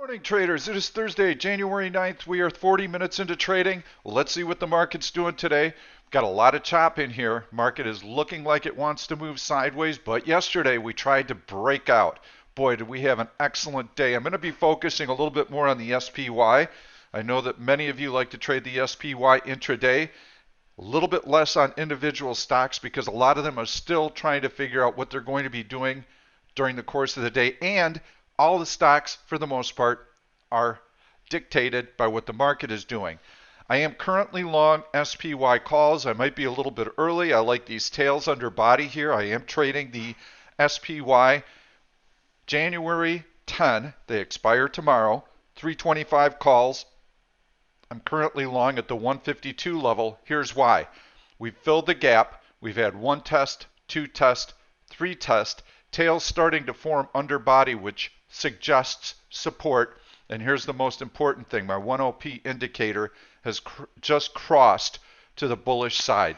Morning traders, it is Thursday, January 9th. We are 40 minutes into trading. Let's see what the market's doing today. Got a lot of chop in here. Market is looking like it wants to move sideways, but yesterday we tried to break out. Boy, did we have an excellent day. I'm going to be focusing a little bit more on the SPY. I know that many of you like to trade the SPY intraday. A little bit less on individual stocks because a lot of them are still trying to figure out what they're going to be doing during the course of the day, and all the stocks, for the most part, are dictated by what the market is doing. I am currently long SPY calls. I might be a little bit early. I like these tails under body here. I am trading the SPY January 10. They expire tomorrow. 325 calls. I'm currently long at the 152 level. Here's why. We've filled the gap. We've had one test, two test, three test. Tails starting to form under body, which suggests support. And here's the most important thing. My 1OP indicator has just crossed to the bullish side.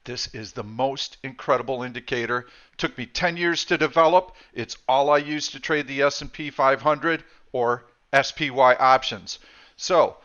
This is the most incredible indicator. Took me 10 years to develop. It's all I use to trade the S&P 500 or SPY options. So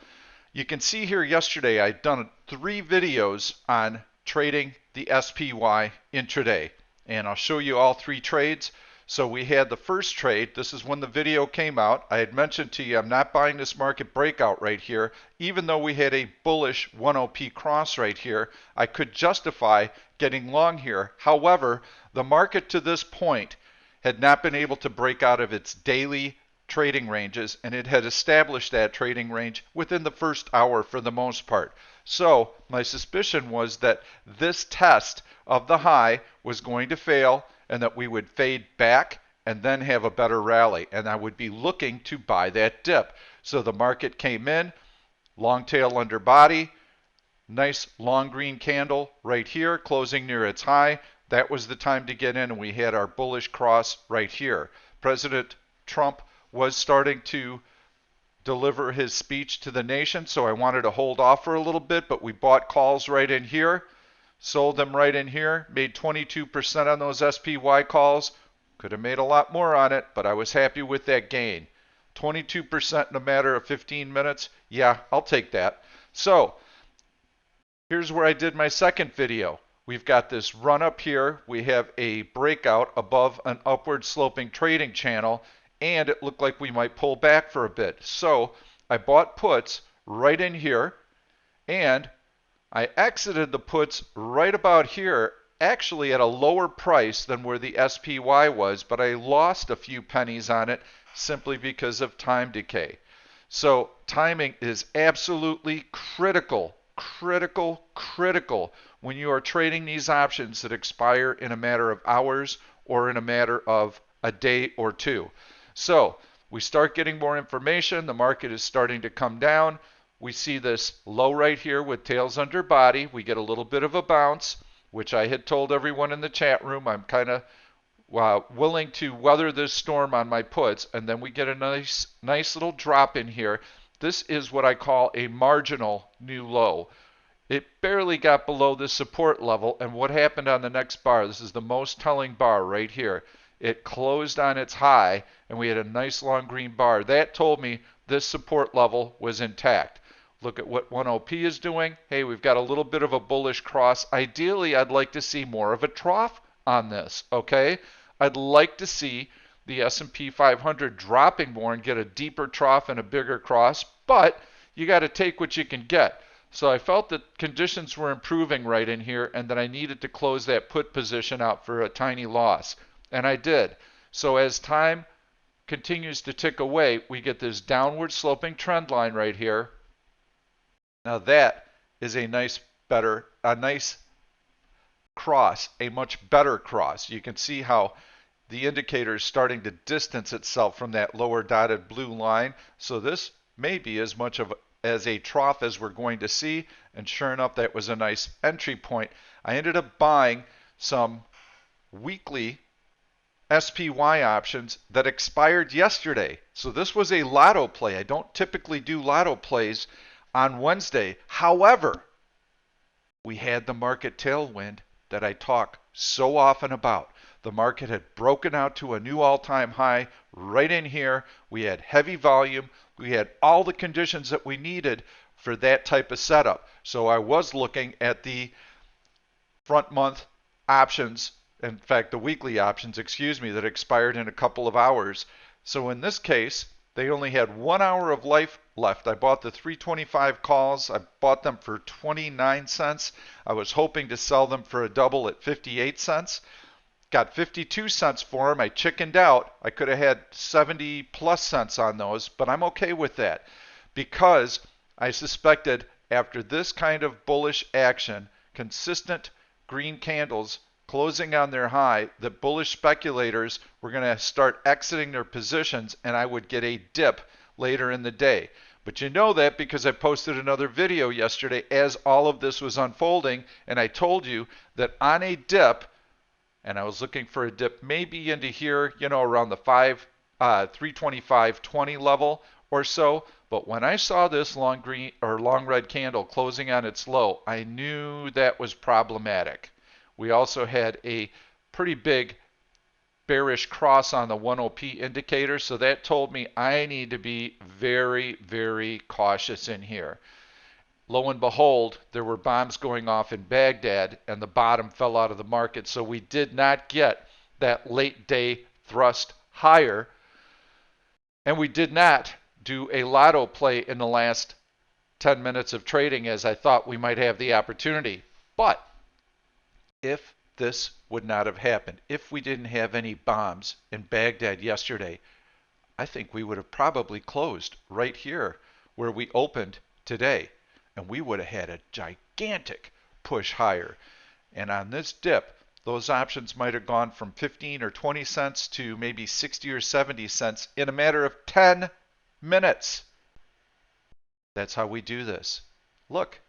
you can see here yesterday I'd done 3 videos on trading the SPY intraday. And I'll show you all 3 trades. So we had the first trade. This is when the video came out. I had mentioned to you I'm not buying this market breakout right here. Even though we had a bullish 1OP cross right here, I could justify getting long here. However, the market to this point had not been able to break out of its daily trading ranges, and it had established that trading range within the first hour for the most part. So my suspicion was that this test of the high was going to fail and that we would fade back and then have a better rally, and I would be looking to buy that dip. So the market came in, long tail under body, nice long green candle right here, closing near its high. That was the time to get in, and we had our bullish cross right here. President Trump was starting to deliver his speech to the nation, so I wanted to hold off for a little bit, but we bought calls right in here, sold them right in here, made 22% on those SPY calls. Could have made a lot more on it, but I was happy with that gain. 22% in a matter of 15 minutes. Yeah, I'll take that. So here's where I did my second video. We've got this run up here. We have a breakout above an upward sloping trading channel, and it looked like we might pull back for a bit. So I bought puts right in here, and I exited the puts right about here, actually at a lower price than where the SPY was, but I lost a few pennies on it simply because of time decay. So timing is absolutely critical when you are trading these options that expire in a matter of hours or in a matter of a day or two. So we start getting more information. The market is starting to come down. We see this low right here with tails under body. We get a little bit of a bounce, which I had told everyone in the chat room. I'm kind of willing to weather this storm on my puts, and then we get a nice little drop in here. This is what I call a marginal new low. It barely got below this support level, and what happened on the next bar? This is the most telling bar right here. It closed on its high, and we had a nice long green bar. That told me this support level was intact. Look at what 1OP is doing. Hey, we've got a little bit of a bullish cross. Ideally, I'd like to see more of a trough on this, okay? I'd like to see the S&P 500 dropping more and get a deeper trough and a bigger cross, but you got to take what you can get. So I felt that conditions were improving right in here, and that I needed to close that put position out for a tiny loss. And I did. So as time continues to tick away, we get this downward sloping trend line right here. Now that is a nice cross, a much better cross. You can see how the indicator is starting to distance itself from that lower dotted blue line. So this may be as much as a trough as we're going to see. And sure enough, that was a nice entry point. I ended up buying some weekly SPY options that expired yesterday. So this was a lotto play. I don't typically do lotto plays on Wednesday. However, we had the market tailwind that I talk so often about. The market had broken out to a new all-time high right in here. We had heavy volume. We had all the conditions that we needed for that type of setup. So I was looking at the front month options, in fact, the weekly options, excuse me, that expired in a couple of hours. So in this case, they only had 1 hour of life left. I bought the 325 calls. I bought them for 29 cents. I was hoping to sell them for a double at 58 cents. Got 52 cents for them. I chickened out. I could have had 70 plus cents on those, but I'm okay with that because I suspected after this kind of bullish action, consistent green candles closing on their high, that bullish speculators were going to start exiting their positions and I would get a dip later in the day. But you know that because I posted another video yesterday as all of this was unfolding, and I told you that on a dip, and I was looking for a dip maybe into here, you know, around the 325.20 level or so. But when I saw this long green or long red candle closing on its low, I knew that was problematic. We also had a pretty big bearish cross on the 10p indicator, so that told me I need to be very, very cautious in here. Lo and behold, there were bombs going off in Baghdad and the bottom fell out of the market, so we did not get that late day thrust higher, and we did not do a lotto play in the last 10 minutes of trading as I thought we might have the opportunity. But if this would not have happened, if we didn't have any bombs in Baghdad yesterday, I think we would have probably closed right here where we opened today, and we would have had a gigantic push higher. And on this dip, those options might have gone from 15 or 20 cents to maybe 60 or 70 cents in a matter of 10 minutes. That's how we do this. Look,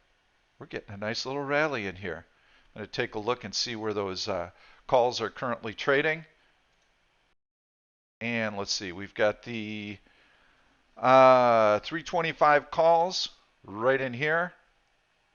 we're getting a nice little rally in here. I'm going to take a look and see where those calls are currently trading. And let's see, we've got the 325 calls right in here.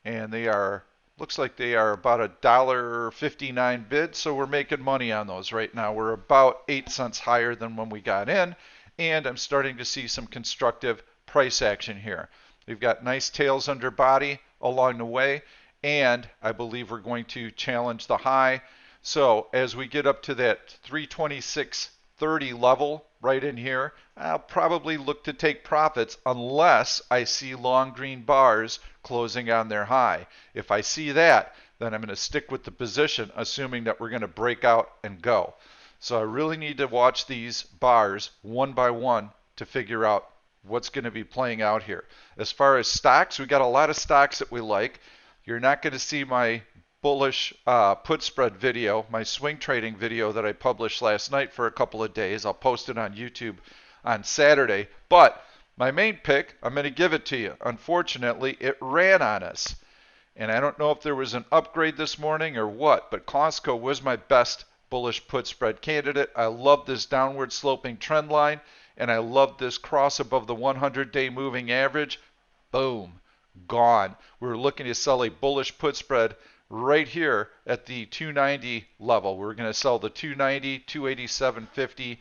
And they are, looks like they are about $1.59 bid. So we're making money on those right now. We're about 8 cents higher than when we got in. And I'm starting to see some constructive price action here. We've got nice tails under body along the way. And I believe we're going to challenge the high. So as we get up to that 326.30 level right in here, I'll probably look to take profits unless I see long green bars closing on their high. If I see that, then I'm going to stick with the position, assuming that we're going to break out and go. So I really need to watch these bars one by one to figure out what's going to be playing out here. As far as stocks, we got a lot of stocks that we like. You're not going to see my bullish put spread video, my swing trading video that I published last night for a couple of days. I'll post it on YouTube on Saturday. But my main pick, I'm going to give it to you. Unfortunately, it ran on us. And I don't know if there was an upgrade this morning or what, but Costco was my best bullish put spread candidate. I love this downward sloping trend line, and I love this cross above the 100-day moving average. Boom. Gone. We were looking to sell a bullish put spread right here at the 290 level. We're going to sell the 290, 287.50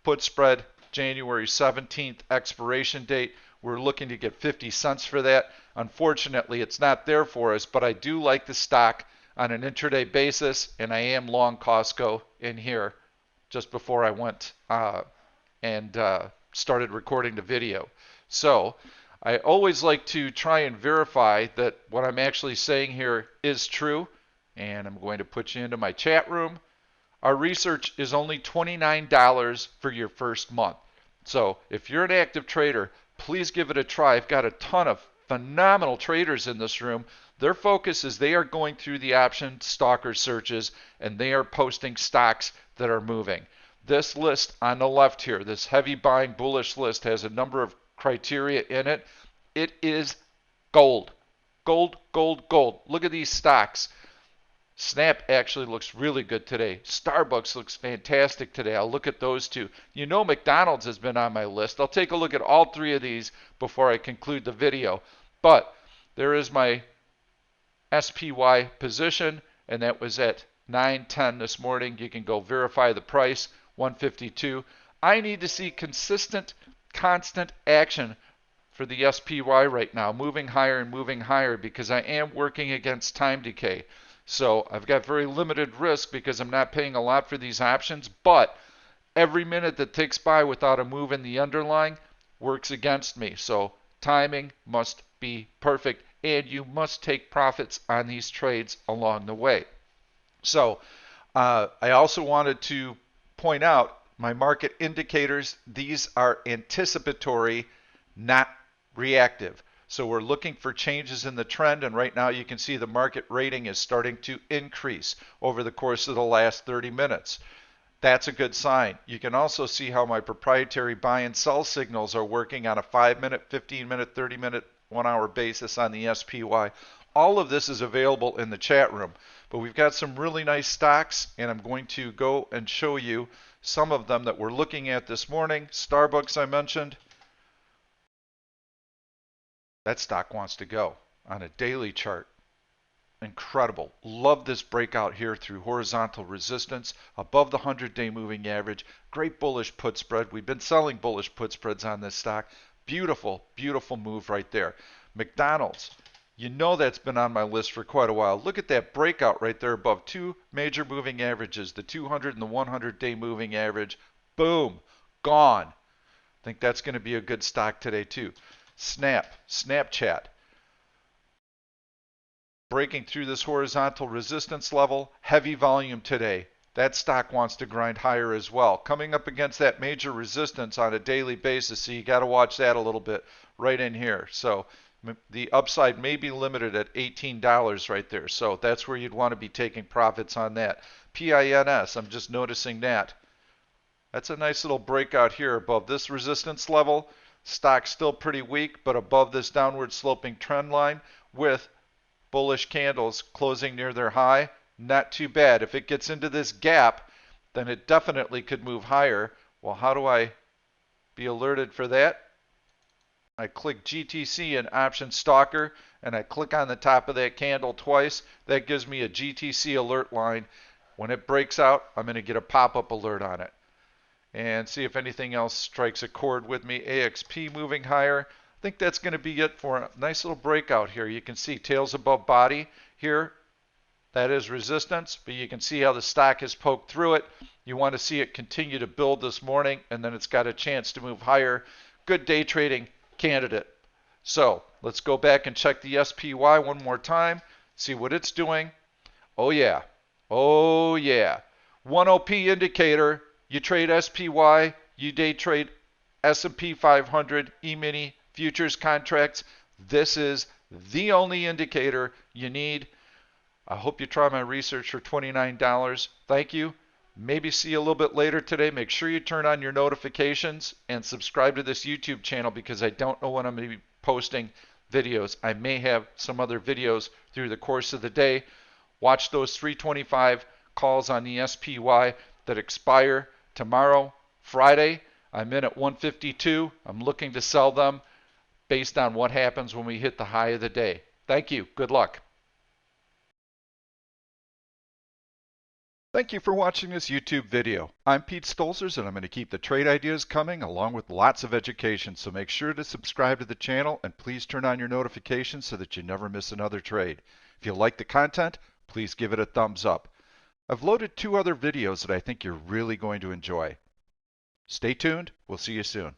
put spread, January 17th expiration date. We're looking to get 50 cents for that. Unfortunately, it's not there for us, but I do like the stock on an intraday basis, and I am long Costco in here just before I went and started recording the video. So I always like to try and verify that what I'm actually saying here is true, and I'm going to put you into my chat room. Our research is only $29 for your first month. So if you're an active trader, please give it a try. I've got a ton of phenomenal traders in this room. Their focus is they are going through the option stalker searches, and they are posting stocks that are moving. This list on the left here, this heavy buying bullish list, has a number of criteria in it. It is gold. Gold, gold, gold. Look at these stocks. Snap actually looks really good today. Starbucks looks fantastic today. I'll look at those two. You know McDonald's has been on my list. I'll take a look at all three of these before I conclude the video. But there is my SPY position, and that was at 9:10 this morning. You can go verify the price, 152. I need to see consistent, constant action for the SPY right now, moving higher because I am working against time decay. So I've got very limited risk because I'm not paying a lot for these options, but every minute that ticks by without a move in the underlying works against me. So timing must be perfect, and you must take profits on these trades along the way. So I also wanted to point out my market indicators. These are anticipatory, not reactive. So we're looking for changes in the trend, and right now you can see the market rating is starting to increase over the course of the last 30 minutes. That's a good sign. You can also see how my proprietary buy and sell signals are working on a 5-minute, 15-minute, 30-minute, 1-hour basis on the SPY. All of this is available in the chat room. But we've got some really nice stocks, and I'm going to go and show you some of them that we're looking at this morning. Starbucks, I mentioned. That stock wants to go on a daily chart. Incredible. Love this breakout here through horizontal resistance above the 100-day moving average. Great bullish put spread. We've been selling bullish put spreads on this stock. Beautiful, beautiful move right there. McDonald's. You know that's been on my list for quite a while. Look at that breakout right there above two major moving averages, the 200 and the 100-day moving average. Boom, gone. I think that's going to be a good stock today too. Snapchat. Breaking through this horizontal resistance level, heavy volume today. That stock wants to grind higher as well. Coming up against that major resistance on a daily basis, so you got to watch that a little bit right in here. So the upside may be limited at $18 right there. So that's where you'd want to be taking profits on that. PINS, I'm just noticing that. That's a nice little breakout here above this resistance level. Stock's still pretty weak, but above this downward sloping trend line with bullish candles closing near their high. Not too bad. If it gets into this gap, then it definitely could move higher. Well, how do I be alerted for that? I click GTC and Option Stalker, and I click on the top of that candle twice. That gives me a GTC alert line. When it breaks out, I'm going to get a pop-up alert on it. And see if anything else strikes a chord with me. AXP moving higher. I think that's going to be it for a nice little breakout here. You can see tails above body here. That is resistance, but you can see how the stock has poked through it. You want to see it continue to build this morning, and then it's got a chance to move higher. Good day trading candidate. So let's go back and check the SPY one more time, see what it's doing. Oh yeah, oh yeah. 1OP indicator, you trade SPY, you day trade S&P 500, emini, futures contracts. This is the only indicator you need. I hope you try my research for $29. Thank you. Maybe see you a little bit later today. Make sure you turn on your notifications and subscribe to this YouTube channel because I don't know when I'm going to be posting videos. I may have some other videos through the course of the day. Watch those 325 calls on the SPY that expire tomorrow, Friday. I'm in at 152. I'm looking to sell them based on what happens when we hit the high of the day. Thank you. Good luck. Thank you for watching this YouTube video. I'm Pete Stolzers, and I'm going to keep the trade ideas coming along with lots of education. So make sure to subscribe to the channel and please turn on your notifications so that you never miss another trade. If you like the content, please give it a thumbs up. I've loaded 2 other videos that I think you're really going to enjoy. Stay tuned. We'll see you soon.